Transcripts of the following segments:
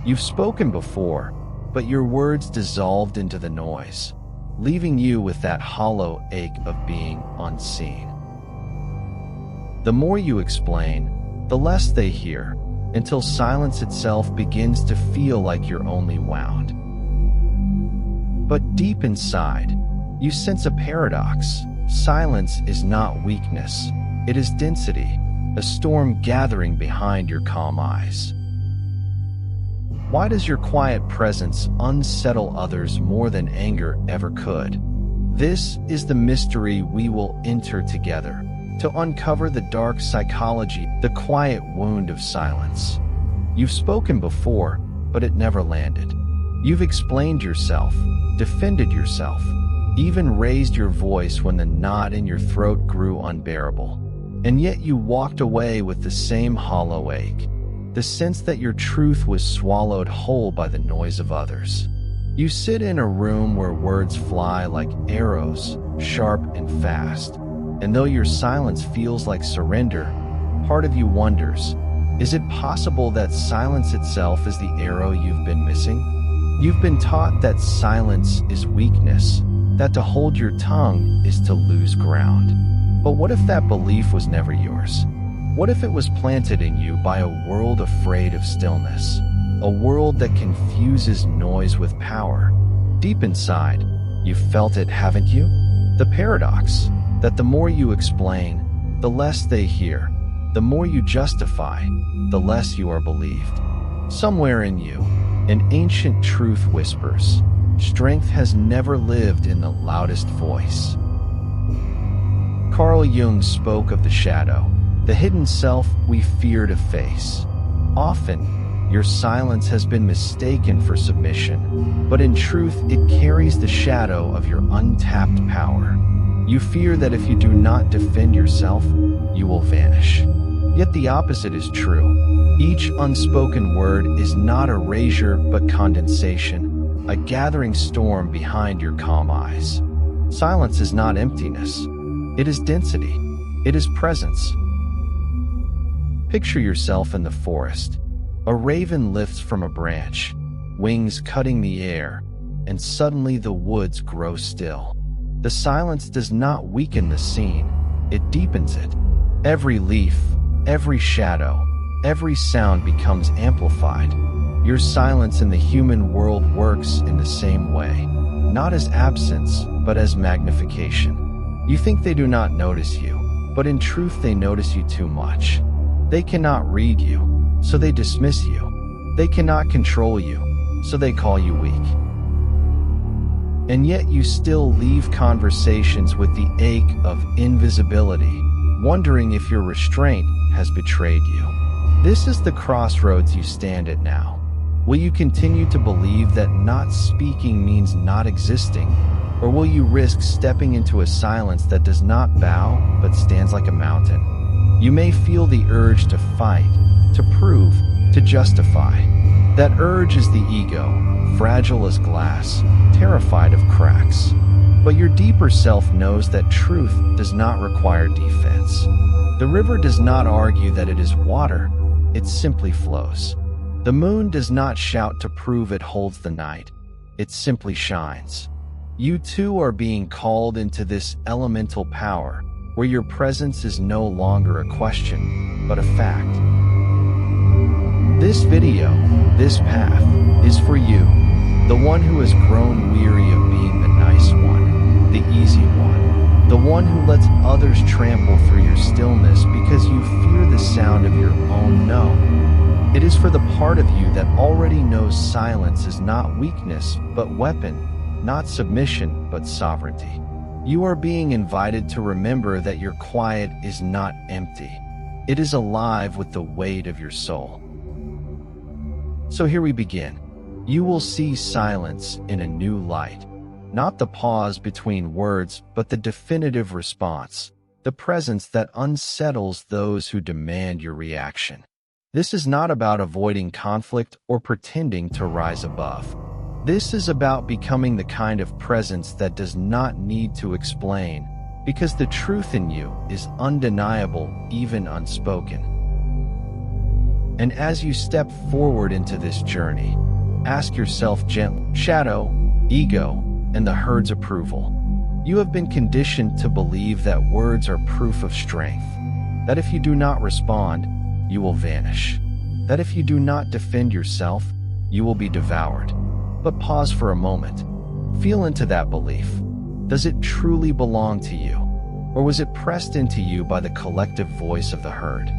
You've spoken before, but your words dissolved into the noise, leaving you with that hollow ache of being unseen. The more you explain, the less they hear, until silence itself begins to feel like you're only wound. But deep inside, you sense a paradox. Silence is not weakness, it is density, a storm gathering behind your calm eyes. Why does your quiet presence unsettle others more than anger ever could? This is the mystery we will enter together, to uncover the dark psychology, the quiet wound of silence. You've spoken before, but it never landed. You've explained yourself, defended yourself, even raised your voice when the knot in your throat grew unbearable. And yet you walked away with the same hollow ache, the sense that your truth was swallowed whole by the noise of others. You sit in a room where words fly like arrows, sharp and fast, and though your silence feels like surrender, part of you wonders, is it possible that silence itself is the arrow you've been missing? You've been taught that silence is weakness, that to hold your tongue is to lose ground. But what if that belief was never yours? What if it was planted in you by a world afraid of stillness? A world that confuses noise with power. Deep inside, you've felt it, haven't you? The paradox, that the more you explain, the less they hear. The more you justify, the less you are believed. Somewhere in you, an ancient truth whispers, strength has never lived in the loudest voice. Carl Jung spoke of the shadow, the hidden self we fear to face. Often, your silence has been mistaken for submission, but in truth it carries the shadow of your untapped power. You fear that if you do not defend yourself, you will vanish. Yet the opposite is true. Each unspoken word is not erasure but condensation, a gathering storm behind your calm eyes. Silence is not emptiness. It is density. It is presence. Picture yourself in the forest. A raven lifts from a branch, wings cutting the air, and suddenly the woods grow still. The silence does not weaken the scene, it deepens it. Every leaf, every shadow, every sound becomes amplified. Your silence in the human world works in the same way, not as absence, but as magnification. You think they do not notice you, but in truth they notice you too much. They cannot read you, so they dismiss you. They cannot control you, so they call you weak. And yet you still leave conversations with the ache of invisibility, wondering if your restraint has betrayed you. This is the crossroads you stand at now. Will you continue to believe that not speaking means not existing, or will you risk stepping into a silence that does not bow but stands like a mountain? You may feel the urge to fight, to prove, to justify. That urge is the ego, fragile as glass, terrified of cracks. But your deeper self knows that truth does not require defense. The river does not argue that it is water, it simply flows. The moon does not shout to prove it holds the night, it simply shines. You too are being called into this elemental power, where your presence is no longer a question, but a fact. This video, this path, is for you, the one who has grown weary of being the nice one, the easy one, the one who lets others trample through your stillness because you fear the sound of your own no. It is for the part of you that already knows silence is not weakness, but weapon, not submission, but sovereignty. You are being invited to remember that your quiet is not empty. It is alive with the weight of your soul. So here we begin. You will see silence in a new light. Not the pause between words, but the definitive response, the presence that unsettles those who demand your reaction. This is not about avoiding conflict or pretending to rise above. This is about becoming the kind of presence that does not need to explain, because the truth in you is undeniable, even unspoken. And as you step forward into this journey, ask yourself gently, shadow, ego, and the herd's approval. You have been conditioned to believe that words are proof of strength, that if you do not respond, you will vanish, that if you do not defend yourself, you will be devoured. But pause for a moment. Feel into that belief. Does it truly belong to you? Or was it pressed into you by the collective voice of the herd?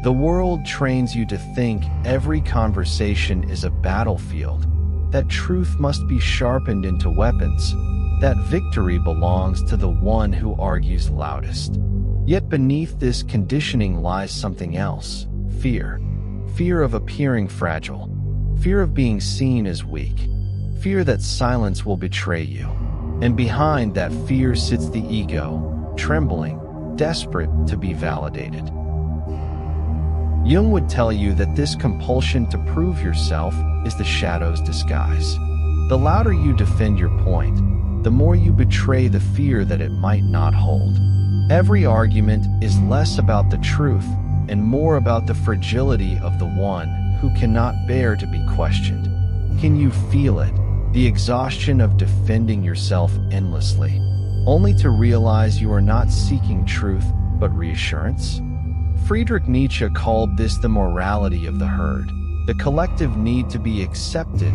The world trains you to think every conversation is a battlefield, that truth must be sharpened into weapons, that victory belongs to the one who argues loudest. Yet beneath this conditioning lies something else: fear. Fear of appearing fragile, fear of being seen as weak, fear that silence will betray you. And behind that fear sits the ego, trembling, desperate to be validated. Jung would tell you that this compulsion to prove yourself is the shadow's disguise. The louder you defend your point, the more you betray the fear that it might not hold. Every argument is less about the truth and more about the fragility of the one who cannot bear to be questioned. Can you feel it? The exhaustion of defending yourself endlessly, only to realize you are not seeking truth but reassurance? Friedrich Nietzsche called this the morality of the herd, the collective need to be accepted,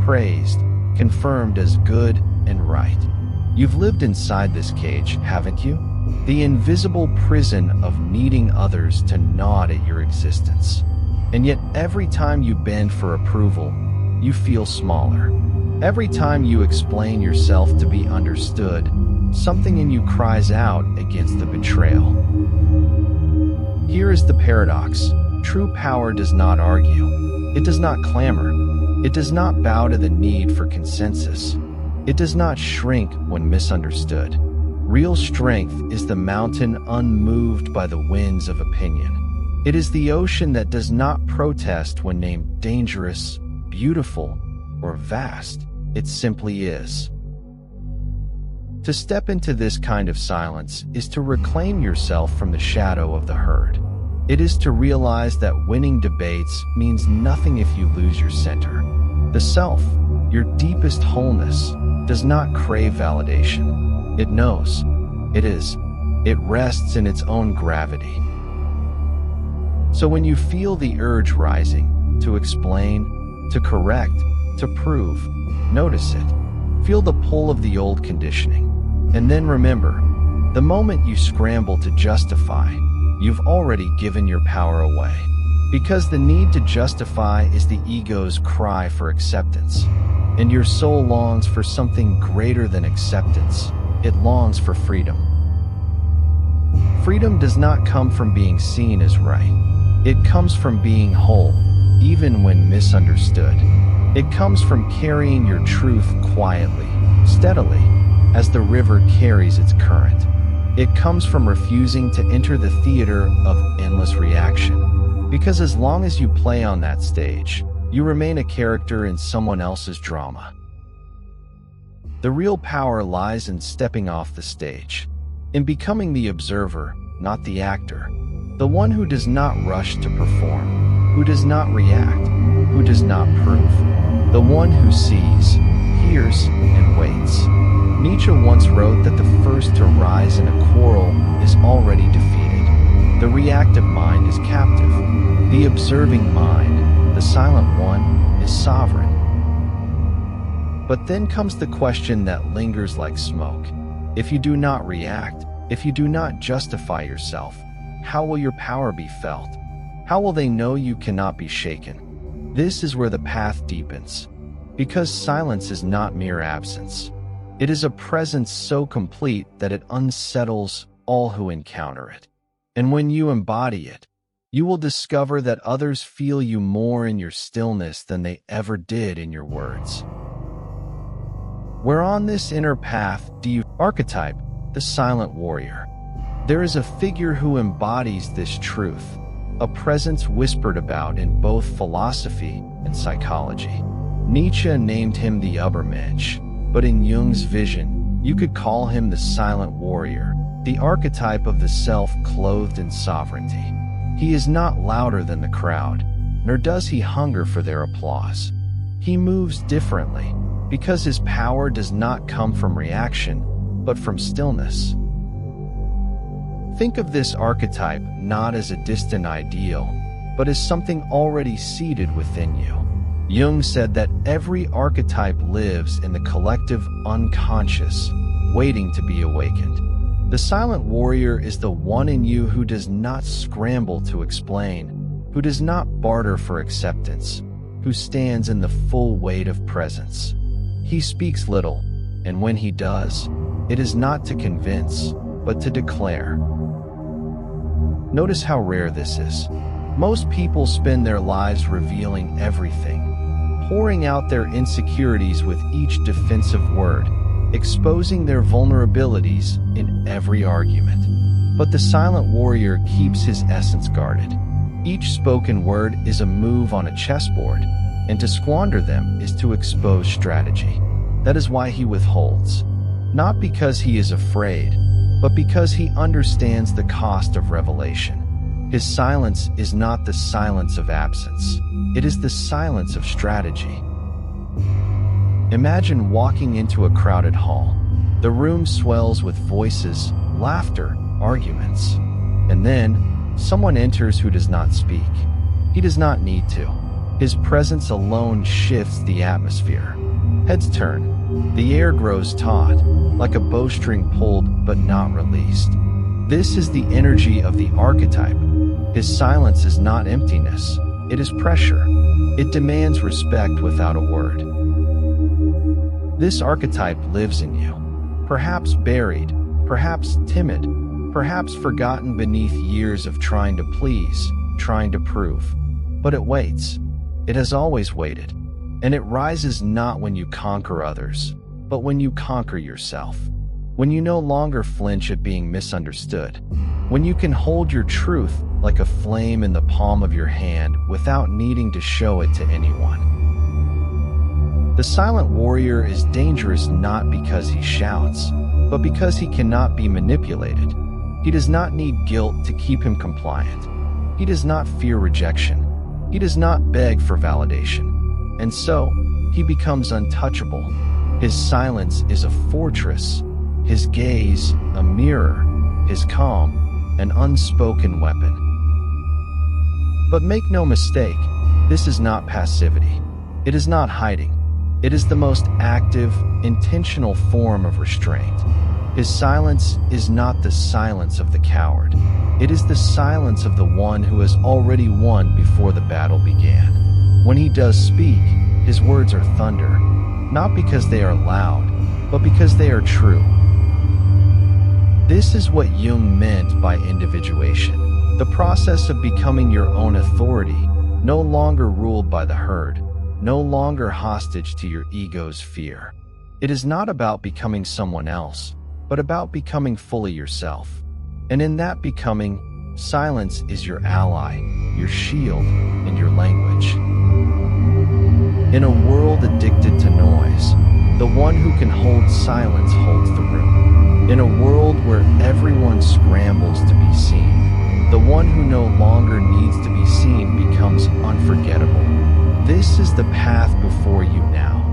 praised, confirmed as good and right. You've lived inside this cage, haven't you? The invisible prison of needing others to nod at your existence. And yet every time you bend for approval, you feel smaller. Every time you explain yourself to be understood, something in you cries out against the betrayal. Here is the paradox. True power does not argue. It does not clamor. It does not bow to the need for consensus. It does not shrink when misunderstood. Real strength is the mountain unmoved by the winds of opinion. It is the ocean that does not protest when named dangerous, beautiful, or vast. It simply is. To step into this kind of silence is to reclaim yourself from the shadow of the herd. It is to realize that winning debates means nothing if you lose your center. The self, your deepest wholeness, does not crave validation. It knows. It is. It rests in its own gravity. So when you feel the urge rising, to explain, to correct, to prove, notice it. Feel the pull of the old conditioning. And then remember, the moment you scramble to justify, you've already given your power away. Because the need to justify is the ego's cry for acceptance. And your soul longs for something greater than acceptance. It longs for freedom. Freedom does not come from being seen as right. It comes from being whole, even when misunderstood. It comes from carrying your truth quietly, steadily, as the river carries its current. It comes from refusing to enter the theater of endless reaction. Because as long as you play on that stage, you remain a character in someone else's drama. The real power lies in stepping off the stage, in becoming the observer, not the actor, the one who does not rush to perform, who does not react, who does not prove, the one who sees, hears, and waits. Nietzsche once wrote that the first to rise in a quarrel is already defeated. The reactive mind is captive. The observing mind, the silent one, is sovereign. But then comes the question that lingers like smoke. If you do not react, if you do not justify yourself, how will your power be felt? How will they know you cannot be shaken? This is where the path deepens. Because silence is not mere absence. It is a presence so complete that it unsettles all who encounter it. And when you embody it, you will discover that others feel you more in your stillness than they ever did in your words. Where on this inner path do you archetype the silent warrior? There is a figure who embodies this truth, a presence whispered about in both philosophy and psychology. Nietzsche named him the Übermensch, but in Jung's vision, you could call him the silent warrior, the archetype of the self clothed in sovereignty. He is not louder than the crowd, nor does he hunger for their applause. He moves differently, because his power does not come from reaction, but from stillness. Think of this archetype not as a distant ideal, but as something already seated within you. Jung said that every archetype lives in the collective unconscious, waiting to be awakened. The silent warrior is the one in you who does not scramble to explain, who does not barter for acceptance, who stands in the full weight of presence. He speaks little, and when he does, it is not to convince, but to declare. Notice how rare this is. Most people spend their lives revealing everything, pouring out their insecurities with each defensive word, exposing their vulnerabilities in every argument. But the silent warrior keeps his essence guarded. Each spoken word is a move on a chessboard, and to squander them is to expose strategy. That is why he withholds. Not because he is afraid, but because he understands the cost of revelation. His silence is not the silence of absence. It is the silence of strategy. Imagine walking into a crowded hall. The room swells with voices, laughter, arguments. And then, someone enters who does not speak. He does not need to. His presence alone shifts the atmosphere. Heads turn. The air grows taut, like a bowstring pulled but not released. This is the energy of the archetype. His silence is not emptiness. It is pressure. It demands respect without a word. This archetype lives in you. Perhaps buried, perhaps timid, perhaps forgotten beneath years of trying to please, trying to prove. But it waits. It has always waited. And it rises not when you conquer others, but when you conquer yourself. When you no longer flinch at being misunderstood. When you can hold your truth like a flame in the palm of your hand without needing to show it to anyone. The silent warrior is dangerous not because he shouts, but because he cannot be manipulated. He does not need guilt to keep him compliant. He does not fear rejection. He does not beg for validation. And so, he becomes untouchable. His silence is a fortress, his gaze a mirror, his calm an unspoken weapon. But make no mistake, this is not passivity. It is not hiding. It is the most active, intentional form of restraint. His silence is not the silence of the coward. It is the silence of the one who has already won before the battle began. When he does speak, his words are thunder, not because they are loud, but because they are true. This is what Jung meant by individuation, the process of becoming your own authority, no longer ruled by the herd, no longer hostage to your ego's fear. It is not about becoming someone else, but about becoming fully yourself. And in that becoming, silence is your ally, your shield, and your language. In a world addicted to noise, the one who can hold silence holds the room. In a world where everyone scrambles to be seen, the one who no longer needs to be seen becomes unforgettable. This is the path before you now.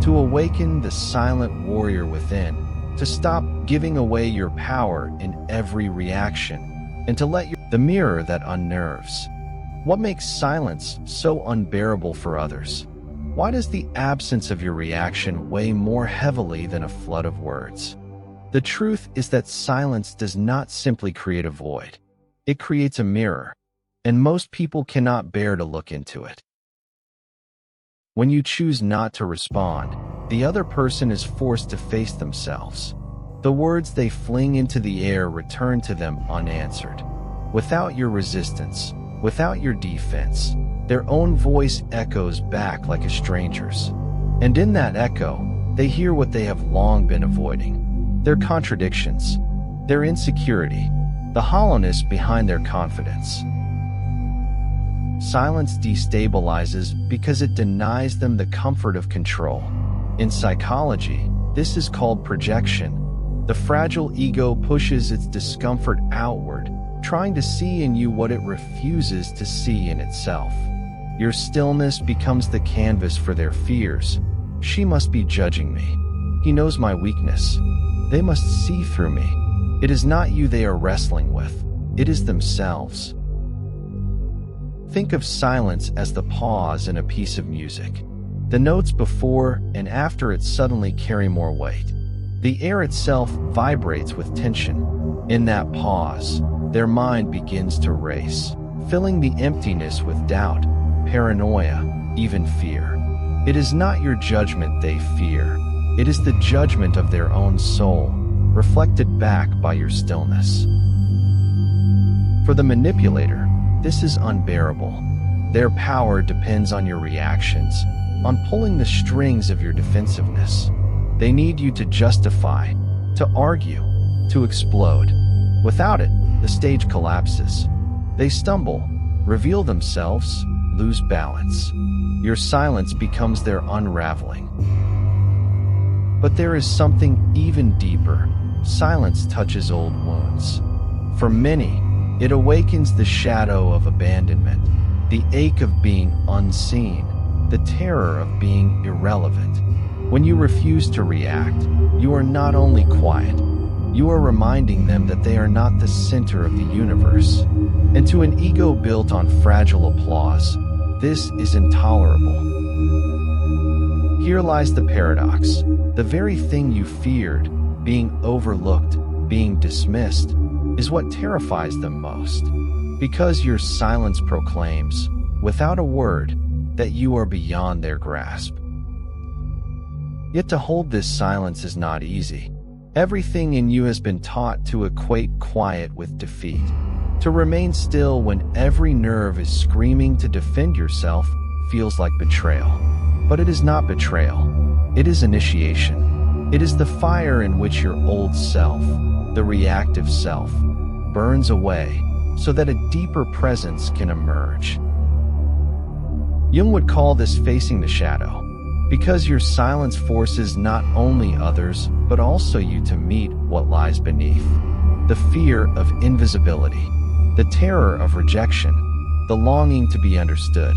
To awaken the silent warrior within, to stop giving away your power in every reaction, and to let the mirror that unnerves. What makes silence so unbearable for others? Why does the absence of your reaction weigh more heavily than a flood of words? The truth is that silence does not simply create a void. It creates a mirror, and most people cannot bear to look into it. When you choose not to respond, the other person is forced to face themselves. The words they fling into the air return to them unanswered. Without your resistance, without your defense, their own voice echoes back like a stranger's. And in that echo, they hear what they have long been avoiding. Their contradictions, their insecurity, the hollowness behind their confidence. Silence destabilizes because it denies them the comfort of control. In psychology, this is called projection. The fragile ego pushes its discomfort outward, trying to see in you what it refuses to see in itself. Your stillness becomes the canvas for their fears. She must be judging me. He knows my weakness. They must see through me. It is not you they are wrestling with. It is themselves. Think of silence as the pause in a piece of music. The notes before and after it suddenly carry more weight. The air itself vibrates with tension. In that pause, their mind begins to race, filling the emptiness with doubt, paranoia, even fear. It is not your judgment they fear. It is the judgment of their own soul, reflected back by your stillness. For the manipulator, this is unbearable. Their power depends on your reactions, on pulling the strings of your defensiveness. They need you to justify, to argue, to explode. Without it, the stage collapses. They stumble, reveal themselves, lose balance. Your silence becomes their unraveling. But there is something even deeper. Silence touches old wounds. For many, it awakens the shadow of abandonment, the ache of being unseen, the terror of being irrelevant. When you refuse to react, you are not only quiet, you are reminding them that they are not the center of the universe. And to an ego built on fragile applause, this is intolerable. Here lies the paradox. The very thing you feared, being overlooked, being dismissed, is what terrifies them most. Because your silence proclaims, without a word, that you are beyond their grasp. Yet to hold this silence is not easy. Everything in you has been taught to equate quiet with defeat. To remain still when every nerve is screaming to defend yourself feels like betrayal. But it is not betrayal. It is initiation. It is the fire in which your old self, the reactive self, burns away so that a deeper presence can emerge. Jung would call this facing the shadow, because your silence forces not only others but also you to meet what lies beneath. The fear of invisibility, the terror of rejection, the longing to be understood.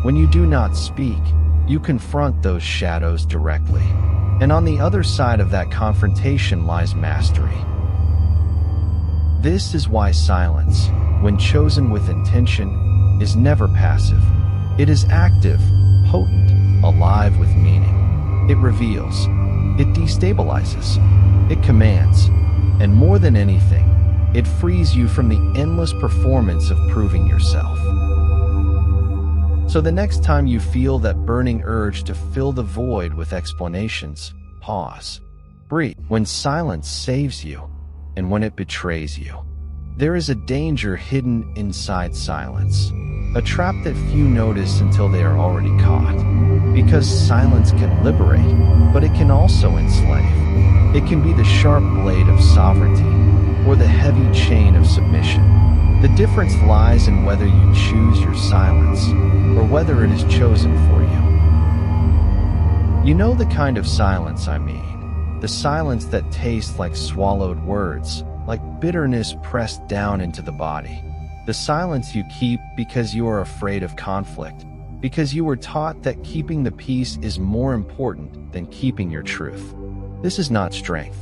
When you do not speak, you confront those shadows directly. And on the other side of that confrontation lies mastery. This is why silence, when chosen with intention, is never passive. It is active, potent, alive with meaning. It reveals, it destabilizes, it commands, and more than anything, it frees you from the endless performance of proving yourself. So the next time you feel that burning urge to fill the void with explanations, pause. Breathe. When silence saves you, and when it betrays you, there is a danger hidden inside silence. A trap that few notice until they are already caught. Because silence can liberate, but it can also enslave. It can be the sharp blade of sovereignty, or the heavy chain of submission. The difference lies in whether you choose your silence, or whether it is chosen for you. You know the kind of silence I mean. The silence that tastes like swallowed words, like bitterness pressed down into the body. The silence you keep because you are afraid of conflict, because you were taught that keeping the peace is more important than keeping your truth. This is not strength.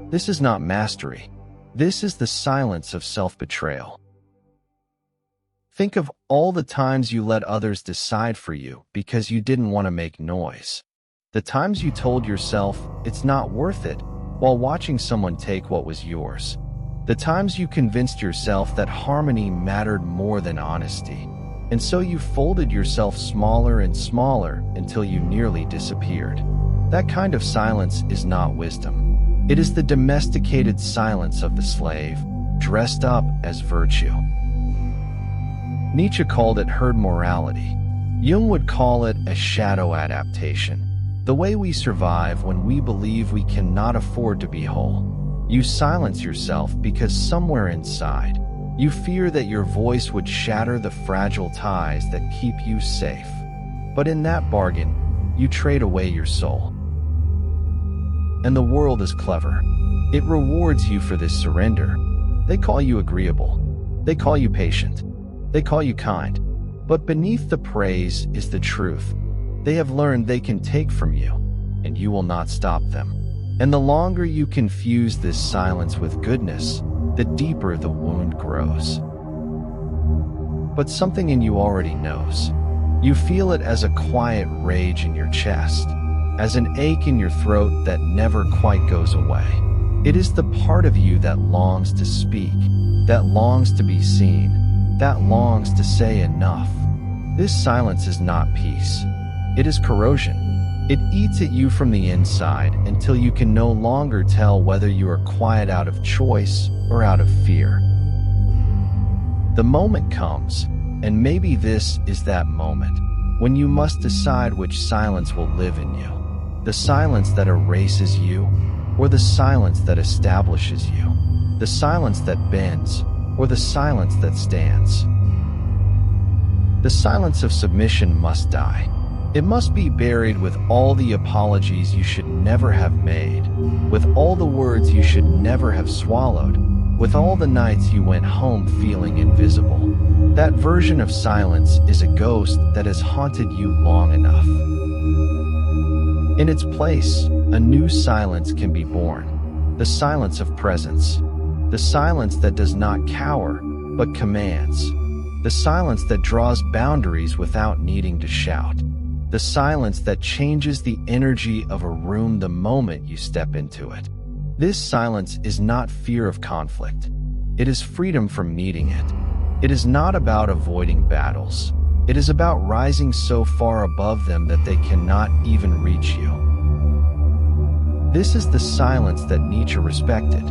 This is not mastery. This is the silence of self-betrayal. Think of all the times you let others decide for you because you didn't want to make noise. The times you told yourself it's not worth it while watching someone take what was yours. The times you convinced yourself that harmony mattered more than honesty. And so you folded yourself smaller and smaller until you nearly disappeared. That kind of silence is not wisdom. It is the domesticated silence of the slave, dressed up as virtue. Nietzsche called it herd morality. Jung would call it a shadow adaptation. The way we survive when we believe we cannot afford to be whole. You silence yourself because somewhere inside, you fear that your voice would shatter the fragile ties that keep you safe. But in that bargain, you trade away your soul. And the world is clever. It rewards you for this surrender. They call you agreeable. They call you patient. They call you kind. But beneath the praise is the truth. They have learned they can take from you, and you will not stop them. And the longer you confuse this silence with goodness, the deeper the wound grows. But something in you already knows. You feel it as a quiet rage in your chest, as an ache in your throat that never quite goes away. It is the part of you that longs to speak, that longs to be seen, that longs to say enough. This silence is not peace. It is corrosion. It eats at you from the inside until you can no longer tell whether you are quiet out of choice or out of fear. The moment comes, and maybe this is that moment, when you must decide which silence will live in you. The silence that erases you, or the silence that establishes you. The silence that bends, or the silence that stands. The silence of submission must die. It must be buried with all the apologies you should never have made, with all the words you should never have swallowed, with all the nights you went home feeling invisible. That version of silence is a ghost that has haunted you long enough. In its place, a new silence can be born. The silence of presence. The silence that does not cower, but commands. The silence that draws boundaries without needing to shout. The silence that changes the energy of a room the moment you step into it. This silence is not fear of conflict. It is freedom from needing it. It is not about avoiding battles. It is about rising so far above them that they cannot even reach you. This is the silence that Nietzsche respected.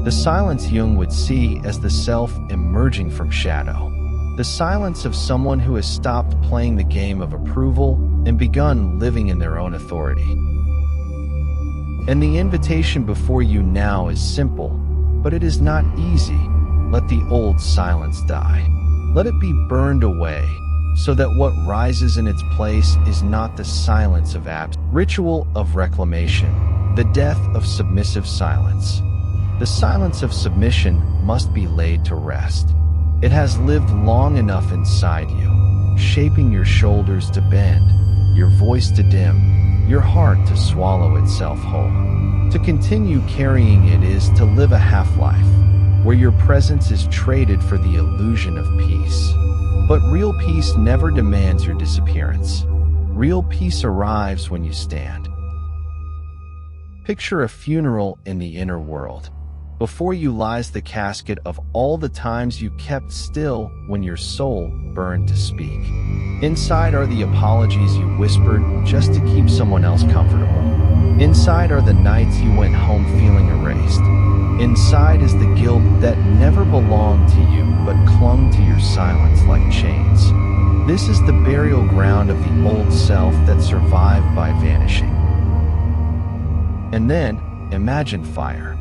The silence Jung would see as the self emerging from shadow. The silence of someone who has stopped playing the game of approval and begun living in their own authority. And the invitation before you now is simple, but it is not easy. Let the old silence die. Let it be burned away, so that what rises in its place is not the silence of ritual of reclamation, the death of submissive silence. The silence of submission must be laid to rest. It has lived long enough inside you, shaping your shoulders to bend, your voice to dim, your heart to swallow itself whole. To continue carrying it is to live a half-life, where your presence is traded for the illusion of peace. But real peace never demands your disappearance. Real peace arrives when you stand. Picture a funeral in the inner world. Before you lies the casket of all the times you kept still when your soul burned to speak. Inside are the apologies you whispered just to keep someone else comfortable. Inside are the nights you went home feeling erased. Inside is the guilt that never belonged to you but clung to your silence like chains. This is the burial ground of the old self that survived by vanishing. And then, imagine fire.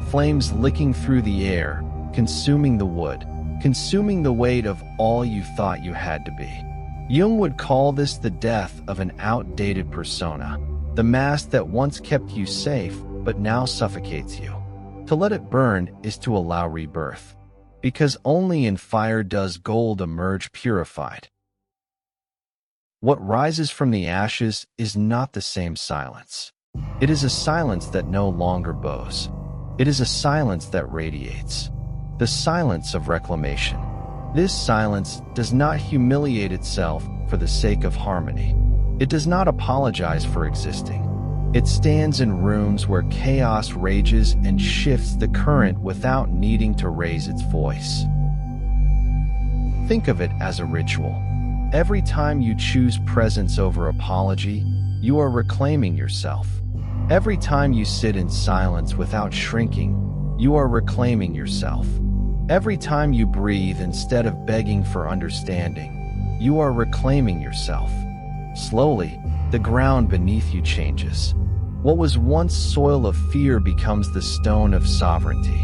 Flames licking through the air, consuming the wood, consuming the weight of all you thought you had to be. Jung would call this the death of an outdated persona, the mask that once kept you safe but now suffocates you. To let it burn is to allow rebirth, because only in fire does gold emerge purified. What rises from the ashes is not the same silence. It is a silence that no longer bows. It is a silence that radiates. The silence of reclamation. This silence does not humiliate itself for the sake of harmony. It does not apologize for existing. It stands in rooms where chaos rages and shifts the current without needing to raise its voice. Think of it as a ritual. Every time you choose presence over apology, you are reclaiming yourself. Every time you sit in silence without shrinking, you are reclaiming yourself. Every time you breathe instead of begging for understanding, you are reclaiming yourself. Slowly, the ground beneath you changes. What was once soil of fear becomes the stone of sovereignty.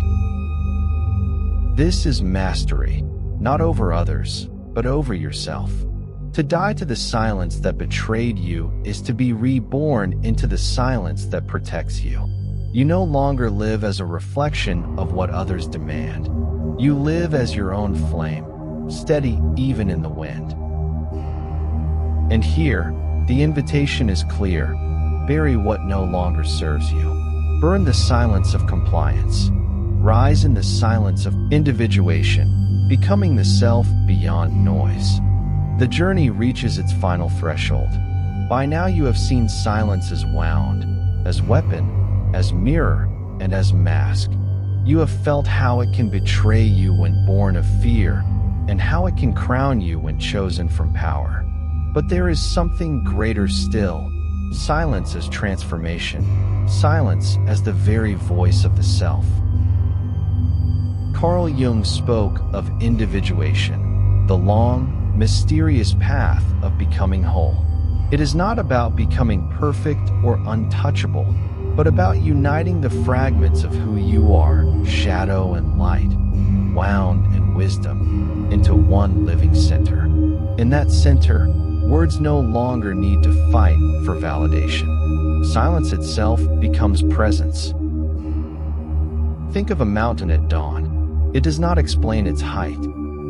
This is mastery, not over others, but over yourself. To die to the silence that betrayed you is to be reborn into the silence that protects you. You no longer live as a reflection of what others demand. You live as your own flame, steady even in the wind. And here, the invitation is clear. Bury what no longer serves you. Burn the silence of compliance. Rise in the silence of individuation, becoming the self beyond noise. The journey reaches its final threshold. By now you have seen silence as wound, as weapon, as mirror, and as mask. You have felt how it can betray you when born of fear, and how it can crown you when chosen from power. But there is something greater still. Silence as transformation. Silence as the very voice of the self. Carl Jung spoke of individuation, the long, mysterious path of becoming whole. It is not about becoming perfect or untouchable, but about uniting the fragments of who you are, shadow and light, wound and wisdom, into one living center. In that center, words no longer need to fight for validation. Silence itself becomes presence. Think of a mountain at dawn. It does not explain its height.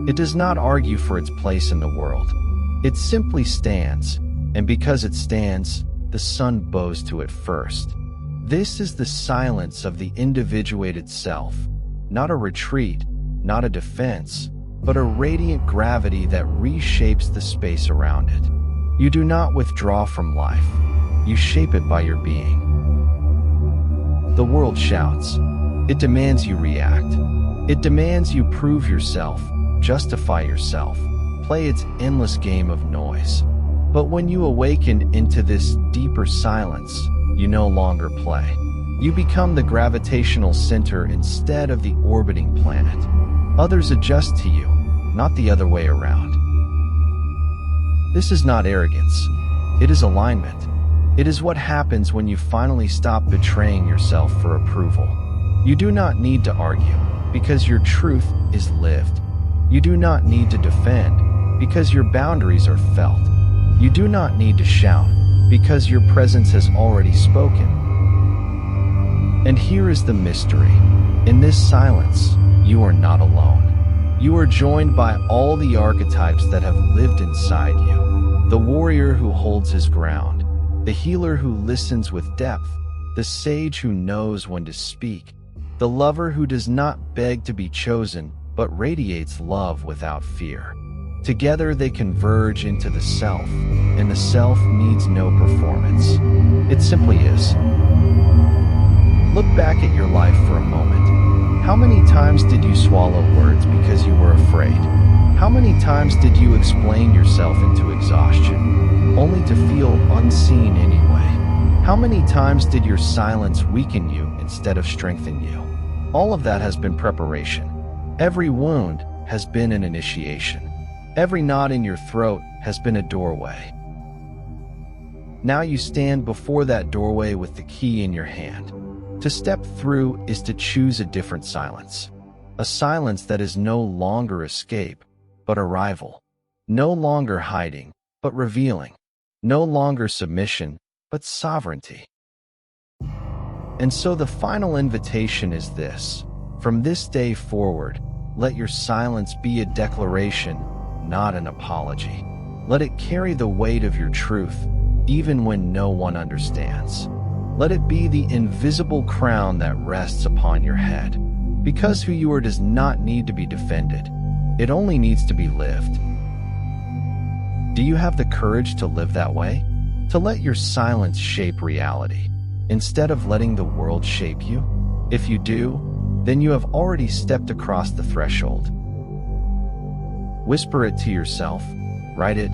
It does not argue for its place in the world. It simply stands, and because it stands, the sun bows to it first. This is the silence of the individuated self, not a retreat, not a defense, but a radiant gravity that reshapes the space around it. You do not withdraw from life. You shape it by your being. The world shouts. It demands you react. It demands you prove yourself, justify yourself, play its endless game of noise. But when you awaken into this deeper silence, you no longer play. You become the gravitational center instead of the orbiting planet. Others adjust to you, not the other way around. This is not arrogance. It is alignment. It is what happens when you finally stop betraying yourself for approval. You do not need to argue, because your truth is lived. You do not need to defend, because your boundaries are felt. You do not need to shout, because your presence has already spoken. And here is the mystery. In this silence, you are not alone. You are joined by all the archetypes that have lived inside you. The warrior who holds his ground, the healer who listens with depth, the sage who knows when to speak, the lover who does not beg to be chosen, but radiates love without fear. Together they converge into the self, and the self needs no performance. It simply is. Look back at your life for a moment. How many times did you swallow words because you were afraid? How many times did you explain yourself into exhaustion, only to feel unseen anyway? How many times did your silence weaken you instead of strengthen you? All of that has been preparation. Every wound has been an initiation. Every knot in your throat has been a doorway. Now you stand before that doorway with the key in your hand. To step through is to choose a different silence. A silence that is no longer escape, but arrival. No longer hiding, but revealing. No longer submission, but sovereignty. And so the final invitation is this. From this day forward, let your silence be a declaration, not an apology. Let it carry the weight of your truth, even when no one understands. Let it be the invisible crown that rests upon your head. Because who you are does not need to be defended. It only needs to be lived. Do you have the courage to live that way? To let your silence shape reality, instead of letting the world shape you? If you do, then you have already stepped across the threshold. Whisper it to yourself, write it,